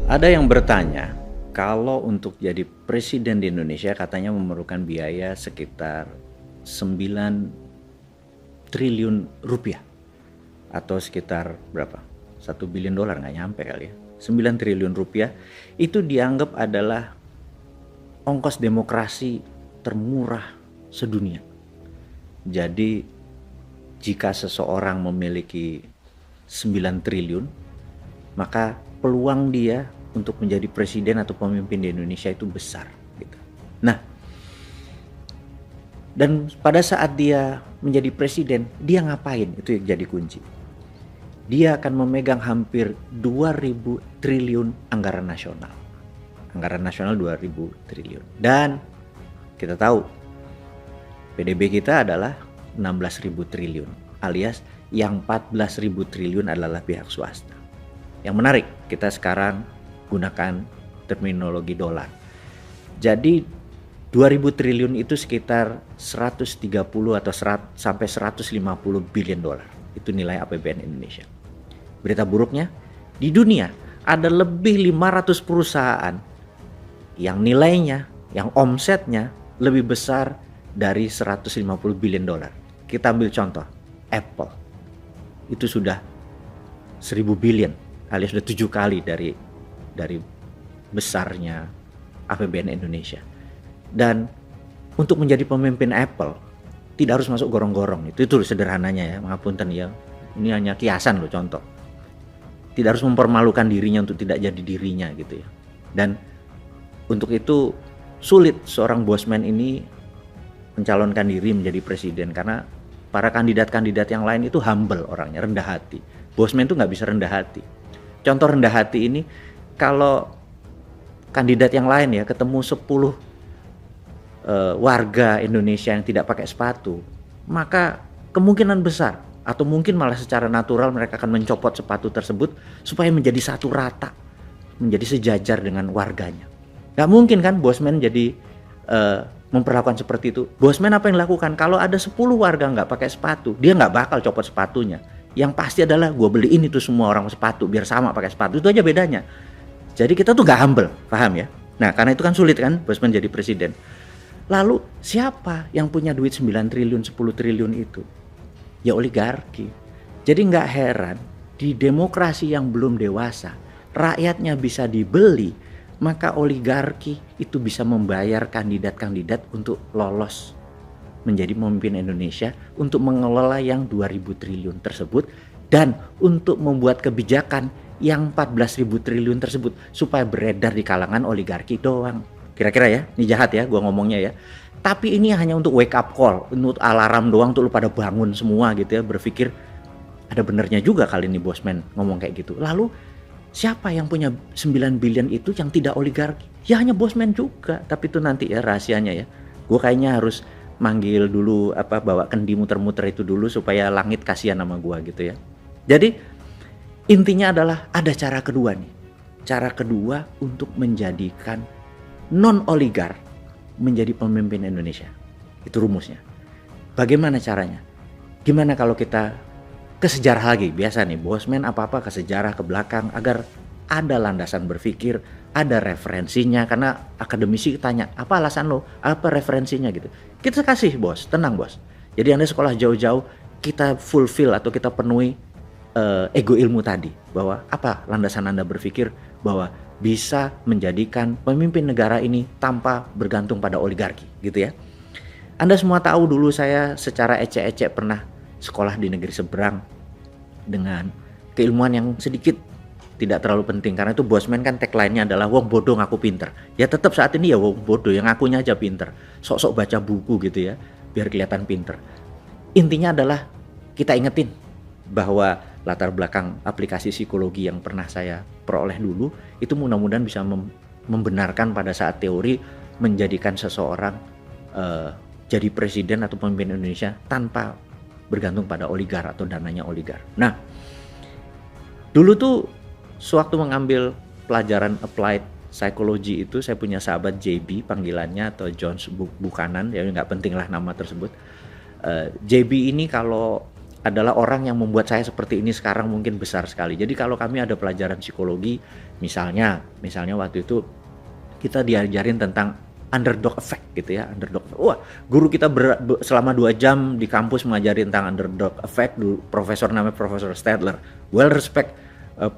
Ada yang bertanya, kalau untuk jadi presiden di Indonesia katanya memerlukan biaya sekitar 9 triliun rupiah atau sekitar berapa? 1 billion dolar, nggak nyampe kali ya. 9 triliun rupiah itu dianggap adalah ongkos demokrasi termurah sedunia. Jadi jika seseorang memiliki 9 triliun, maka peluang dia untuk menjadi presiden atau pemimpin di Indonesia itu besar gitu. Nah, dan pada saat dia menjadi presiden, dia ngapain? Itu yang jadi kunci. Dia akan memegang hampir 2.000 triliun anggaran nasional. Anggaran nasional 2.000 triliun. Dan kita tahu PDB kita adalah 16.000 triliun, alias yang 14.000 triliun adalah pihak swasta. Yang menarik, kita sekarang gunakan terminologi dolar. Jadi 2.000 triliun itu sekitar 130 atau sampai 150 billion dolar. Itu nilai APBN Indonesia. Berita buruknya, di dunia ada lebih 500 perusahaan yang nilainya, yang omsetnya lebih besar dari 150 billion dolar. Kita ambil contoh, Apple. Itu sudah 1.000 billion, alias sudah 7 kali dari besarnya APBN Indonesia. Dan untuk menjadi pemimpin Apple tidak harus masuk gorong-gorong. Itu sederhananya ya, ngapunten ya. Ini hanya kiasan loh, contoh. Tidak harus mempermalukan dirinya untuk tidak jadi dirinya gitu ya. Dan untuk itu sulit seorang bosman ini mencalonkan diri menjadi presiden, karena para kandidat-kandidat yang lain itu humble orangnya, rendah hati. Bosman itu nggak bisa rendah hati. Contoh rendah hati ini, kalau kandidat yang lain ya ketemu 10 warga Indonesia yang tidak pakai sepatu, maka kemungkinan besar atau mungkin malah secara natural mereka akan mencopot sepatu tersebut supaya menjadi satu rata, menjadi sejajar dengan warganya. Gak mungkin kan bosman jadi memperlakukan seperti itu. Bosman apa yang dilakukan? Kalau ada 10 warga nggak pakai sepatu, dia nggak bakal copot sepatunya. Yang pasti adalah gue beliin itu semua orang sepatu biar sama pakai sepatu. Itu aja bedanya. Jadi kita tuh gak humble, paham ya? Nah, karena itu kan sulit kan bosman jadi presiden. Lalu siapa yang punya duit 9 triliun, 10 triliun itu? Ya oligarki. Jadi gak heran di demokrasi yang belum dewasa, rakyatnya bisa dibeli, maka oligarki itu bisa membayar kandidat-kandidat untuk lolos menjadi pemimpin Indonesia, untuk mengelola yang 2.000 triliun tersebut, dan untuk membuat kebijakan yang 14.000 triliun tersebut supaya beredar di kalangan oligarki doang. Kira-kira ya, ini jahat ya gua ngomongnya ya. Tapi ini hanya untuk wake up call, untuk alarm doang, untuk lu pada bangun semua gitu ya, berpikir ada benernya juga kali ini bosman ngomong kayak gitu. Lalu siapa yang punya 9 billion itu yang tidak oligarki? Ya hanya bosman juga, tapi itu nanti ya rahasianya ya. Gue kayaknya harus manggil dulu bawa kendi muter-muter itu dulu supaya langit kasihan sama gue gitu ya. Jadi intinya adalah ada cara kedua nih. Cara kedua untuk menjadikan non-oligar menjadi pemimpin Indonesia. Itu rumusnya. Bagaimana caranya? Gimana kalau kita ke sejarah lagi? Biasa nih bosman apa-apa ke sejarah, ke belakang, agar ada landasan berpikir, ada referensinya. Karena akademisi tanya, apa alasan lo? Apa referensinya gitu. Kita kasih bos, tenang bos. Jadi Anda sekolah jauh-jauh, kita fulfill atau kita penuhi ego ilmu tadi. Bahwa apa landasan Anda berpikir bahwa bisa menjadikan pemimpin negara ini tanpa bergantung pada oligarki gitu ya. Anda semua tahu dulu saya secara ecek-ecek pernah sekolah di negeri seberang dengan keilmuan yang sedikit tidak terlalu penting, karena itu bosman kan tagline-nya adalah wong bodoh ngaku pinter. Ya tetap saat ini ya wong bodoh yang ngakunya aja pinter, sok-sok baca buku gitu ya biar kelihatan pinter. Intinya adalah kita ingetin bahwa latar belakang aplikasi psikologi yang pernah saya peroleh dulu itu mudah-mudahan bisa membenarkan pada saat teori menjadikan seseorang jadi presiden atau pemimpin Indonesia tanpa bergantung pada oligar atau dananya oligar. Nah, dulu tuh sewaktu mengambil pelajaran applied psychology itu saya punya sahabat JB panggilannya, atau John Buchanan, ya nggak penting lah nama tersebut. JB ini kalau adalah orang yang membuat saya seperti ini sekarang mungkin besar sekali. Jadi kalau kami ada pelajaran psikologi, misalnya waktu itu kita diajarin tentang underdog effect gitu ya, underdog. Wah, guru kita selama 2 jam di kampus mengajarin tentang underdog effect. Profesor namanya Profesor Stadler, well respect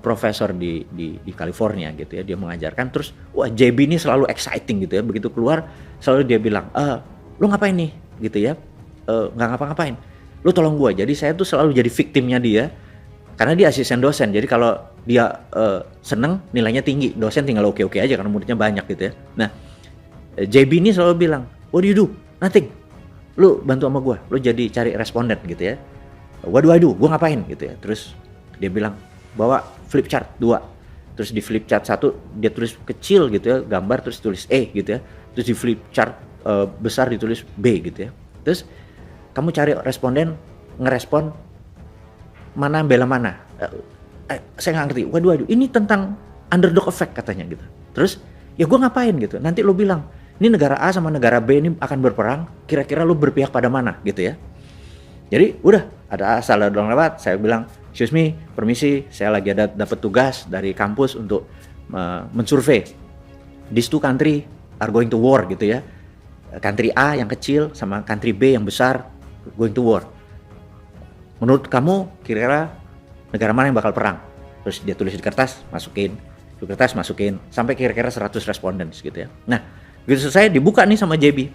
profesor di California gitu ya, dia mengajarkan. Terus wah, JB ini selalu exciting gitu ya, begitu keluar selalu dia bilang, lu ngapain nih gitu ya, nggak ngapa-ngapain, lu tolong gua. Jadi saya tuh selalu jadi victimnya dia, karena dia asisten dosen. Jadi kalau dia seneng, nilainya tinggi, dosen tinggal oke-oke aja karena muridnya banyak gitu ya. Nah, JB ini selalu bilang, what do you do? Nothing. Lu bantu sama gua, lu jadi cari responden gitu ya. What do I do? Gua ngapain gitu ya. Terus dia bilang, bawa flip chart 2. Terus di flip chart 1 dia tulis kecil gitu ya, gambar, terus tulis E gitu ya. Terus di flip chart besar ditulis B gitu ya. Terus kamu cari responden, ngerespon mana bela mana. Saya nggak ngerti. Waduh, ini tentang underdog effect katanya gitu. Terus ya gue ngapain gitu. Nanti lo bilang, ini negara A sama negara B ini akan berperang. Kira-kira lo berpihak pada mana gitu ya. Jadi udah ada asal ada orang lewat. Saya bilang, excuse me, permisi, saya lagi dapat tugas dari kampus untuk mensurvey. These 2 country are going to war gitu ya. Country A yang kecil sama country B yang besar going to war. Menurut kamu kira-kira negara mana yang bakal perang? Terus dia tulis di kertas, masukin, sampai kira-kira 100 respondents gitu ya. Nah, begitu selesai dibuka nih sama JB.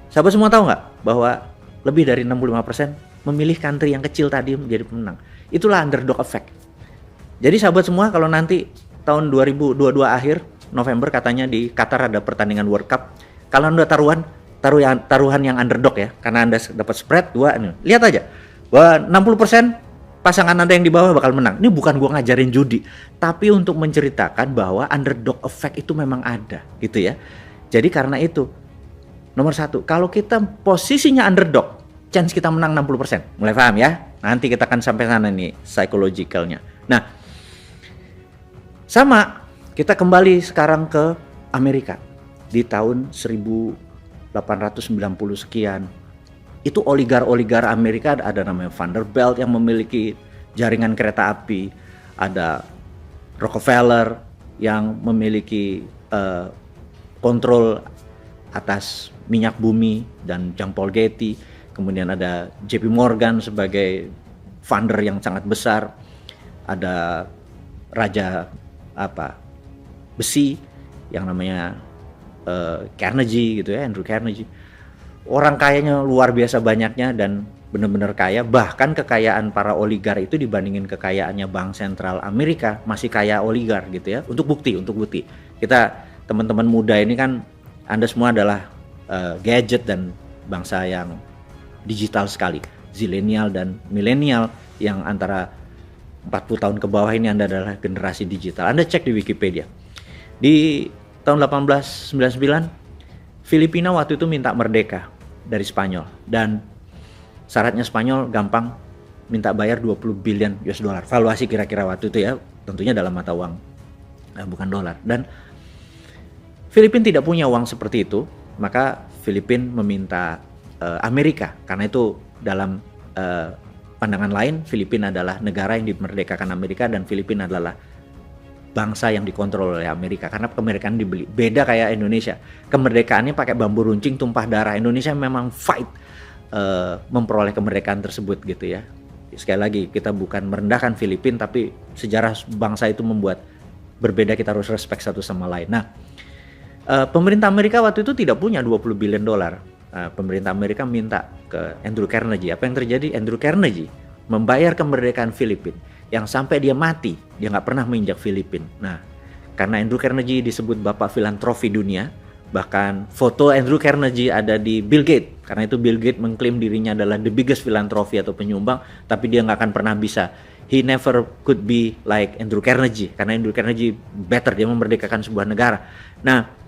Sahabat semua tahu nggak bahwa lebih dari 65% memilih country yang kecil tadi menjadi pemenang. Itulah underdog effect. Jadi sahabat semua, kalau nanti tahun 2022 akhir November katanya di Qatar ada pertandingan World Cup. Kalau Anda taruhan yang underdog ya, karena Anda dapat spread 2 nih. Lihat aja bahwa 60% pasangan Anda yang di bawah bakal menang. Ini bukan gua ngajarin judi, tapi untuk menceritakan bahwa underdog effect itu memang ada gitu ya. Jadi karena itu nomor 1, kalau kita posisinya underdog, chance kita menang 60%. Mulai paham ya? Nanti kita akan sampai sana nih psychologicalnya. Nah, sama kita kembali sekarang ke Amerika di tahun 1890 sekian. Itu oligar Amerika, ada namanya Vanderbilt yang memiliki jaringan kereta api, ada Rockefeller yang memiliki kontrol atas minyak bumi dan Jean Paul Getty, kemudian ada JP Morgan sebagai funder yang sangat besar, ada raja besi yang namanya Carnegie gitu ya, Andrew Carnegie. Orang kayanya luar biasa banyaknya dan benar-benar kaya. Bahkan kekayaan para oligar itu dibandingin kekayaannya Bank Sentral Amerika masih kaya oligar gitu ya. Untuk bukti. Kita teman-teman muda ini kan, Anda semua adalah gadget dan bangsa yang digital sekali. Zilenial dan milenial yang antara 40 tahun ke bawah ini Anda adalah generasi digital. Anda cek di Wikipedia. Di tahun 1899 Filipina waktu itu minta merdeka dari Spanyol, dan syaratnya Spanyol gampang, minta bayar 20 billion US dollar. Valuasi kira-kira waktu itu ya, tentunya dalam mata uang, bukan dolar. Dan Filipina tidak punya uang seperti itu, maka Filipina meminta Amerika, karena itu dalam pandangan lain Filipina adalah negara yang dimerdekakan Amerika dan Filipina adalah bangsa yang dikontrol oleh Amerika, karena kemerdekaan dibeli. Beda kayak Indonesia, kemerdekaannya pakai bambu runcing tumpah darah. Indonesia memang fight memperoleh kemerdekaan tersebut gitu ya. Sekali lagi, kita bukan merendahkan Filipina, tapi sejarah bangsa itu membuat berbeda, kita harus respect satu sama lain. Nah, pemerintah Amerika waktu itu tidak punya 20 billion dolar. Pemerintah Amerika minta ke Andrew Carnegie. Apa yang terjadi? Andrew Carnegie membayar kemerdekaan Filipina, yang sampai dia mati dia nggak pernah menginjak Filipina. Nah, karena Andrew Carnegie disebut bapak filantropi dunia, bahkan foto Andrew Carnegie ada di Bill Gates. Karena itu Bill Gates mengklaim dirinya adalah the biggest filantropi atau penyumbang, tapi dia nggak akan pernah bisa. He never could be like Andrew Carnegie, karena Andrew Carnegie better, dia memerdekakan sebuah negara. Nah,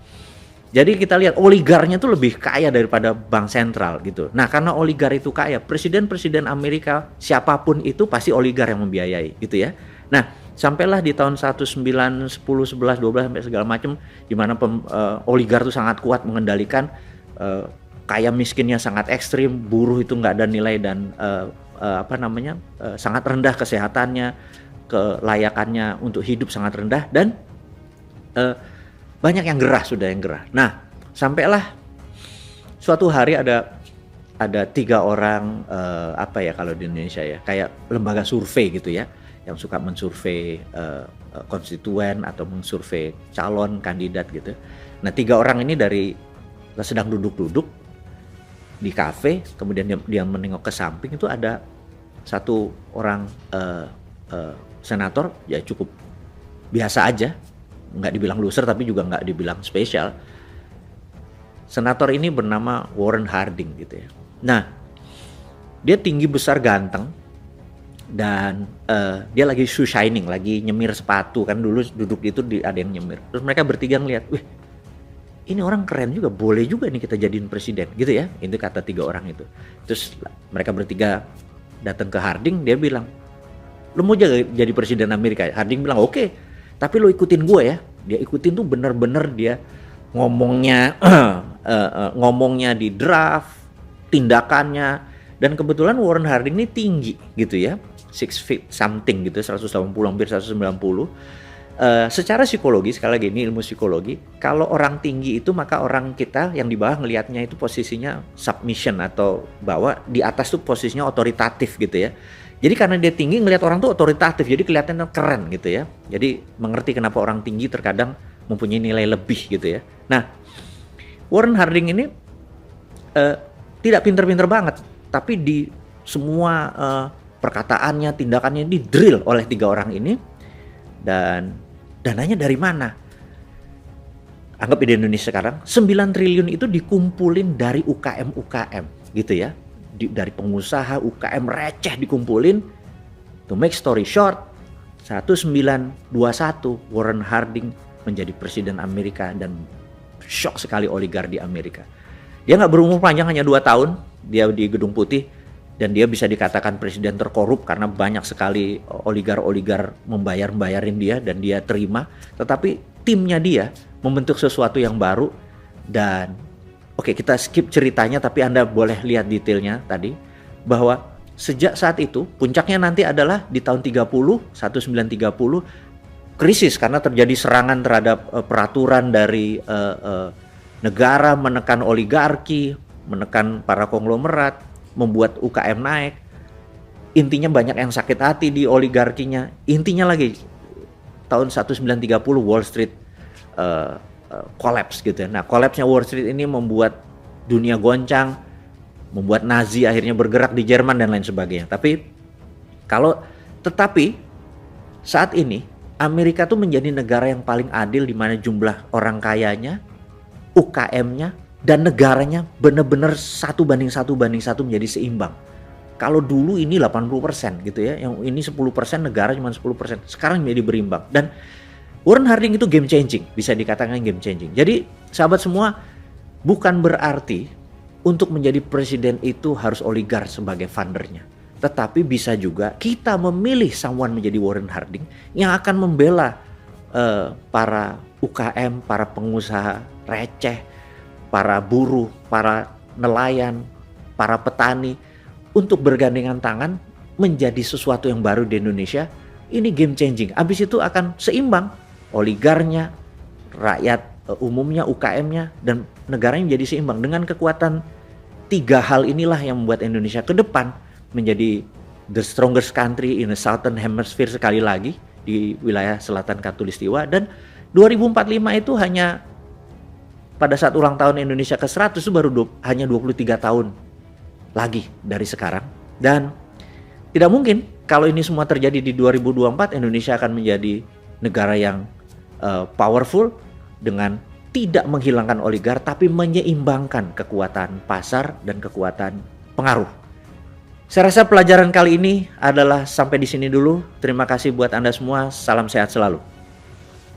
jadi kita lihat oligarnya itu lebih kaya daripada bank sentral gitu. Nah, karena oligar itu kaya, presiden-presiden Amerika siapapun itu pasti oligar yang membiayai gitu ya. Nah, sampailah di tahun 1910, 11, 12 sampai segala macam, di mana oligar itu sangat kuat mengendalikan, kaya miskinnya sangat ekstrim, buruh itu nggak ada nilai dan sangat rendah kesehatannya, kelayakannya untuk hidup sangat rendah, dan banyak yang gerah, sudah yang gerah. Nah, sampailah suatu hari ada 3 orang kalau di Indonesia ya, kayak lembaga survei gitu ya, yang suka mensurvei konstituen atau mensurvei calon kandidat gitu. Nah, 3 orang ini sedang duduk-duduk di kafe, kemudian dia menengok ke samping, itu ada satu orang senator, ya cukup biasa aja, nggak dibilang loser tapi juga nggak dibilang spesial. Senator ini bernama Warren Harding gitu ya. Nah, dia tinggi, besar, ganteng, dan dia lagi shoe shining, lagi nyemir sepatu, kan dulu duduk itu ada yang nyemir. Terus mereka bertiga ngeliat, wih, ini orang keren juga, boleh juga nih kita jadiin presiden gitu ya. Itu kata 3 orang itu. Terus mereka bertiga datang ke Harding, dia bilang, lu mau jadi presiden Amerika? Harding bilang, oke, tapi lu ikutin gue ya. Dia ikutin tuh bener-bener, dia ngomongnya ngomongnya di draft, tindakannya. Dan kebetulan Warren Harding ini tinggi gitu ya, 6 feet something gitu, 180 hampir 190. Secara psikologi, sekali lagi ini ilmu psikologi, kalau orang tinggi itu maka orang kita yang di bawah ngelihatnya itu posisinya submission, atau bahwa di atas tuh posisinya otoritatif gitu ya. Jadi karena dia tinggi, ngelihat orang tuh otoritatif, jadi kelihatannya keren gitu ya. Jadi mengerti kenapa orang tinggi terkadang mempunyai nilai lebih gitu ya. Nah, Warren Harding ini tidak pinter-pinter banget, tapi di semua perkataannya, tindakannya di drill oleh 3 orang ini. Dan dananya dari mana? Anggap di Indonesia sekarang 9 triliun itu dikumpulin dari UKM gitu ya. Dari pengusaha UKM receh dikumpulin. To make story short, 1921 Warren Harding menjadi presiden Amerika, dan shock sekali oligar di Amerika. Dia nggak berumur panjang, hanya 2 tahun dia di Gedung Putih, dan dia bisa dikatakan presiden terkorup karena banyak sekali oligar-oligar membayarin dia, dan dia terima. Tetapi timnya dia membentuk sesuatu yang baru. Dan oke, kita skip ceritanya, tapi Anda boleh lihat detailnya tadi, bahwa sejak saat itu puncaknya nanti adalah di tahun 1930 krisis karena terjadi serangan terhadap peraturan dari negara, menekan oligarki, menekan para konglomerat, membuat UKM naik. Intinya banyak yang sakit hati di oligarkinya. Intinya lagi tahun 1930 Wall Street collapse gitu ya. Nah, collapse-nya Wall Street ini membuat dunia goncang, membuat Nazi akhirnya bergerak di Jerman dan lain sebagainya. Tetapi saat ini Amerika tuh menjadi negara yang paling adil, di mana jumlah orang kayanya, UKM-nya, dan negaranya benar-benar 1:1 menjadi seimbang. Kalau dulu ini 80% gitu ya, yang ini 10%, negara cuma 10%. Sekarang menjadi berimbang. Dan Warren Harding itu game changing, bisa dikatakan game changing. Jadi sahabat semua, bukan berarti untuk menjadi presiden itu harus oligar sebagai fundernya. Tetapi bisa juga kita memilih someone menjadi Warren Harding yang akan membela para UKM, para pengusaha receh, para buruh, para nelayan, para petani, untuk bergandengan tangan menjadi sesuatu yang baru di Indonesia. Ini game changing. Habis itu akan seimbang, oligarnya, rakyat umumnya, UKM-nya, dan negaranya menjadi seimbang. Dengan kekuatan 3 hal inilah yang membuat Indonesia ke depan menjadi the strongest country in the southern hemisphere sekali lagi di wilayah selatan Katulistiwa. Dan 2045 itu hanya pada saat ulang tahun Indonesia ke-100 itu baru hanya 23 tahun lagi dari sekarang. Dan tidak mungkin kalau ini semua terjadi di 2024, Indonesia akan menjadi negara yang powerful dengan tidak menghilangkan oligar, tapi menyeimbangkan kekuatan pasar dan kekuatan pengaruh. Saya rasa pelajaran kali ini adalah sampai di sini dulu. Terima kasih buat Anda semua. Salam sehat selalu.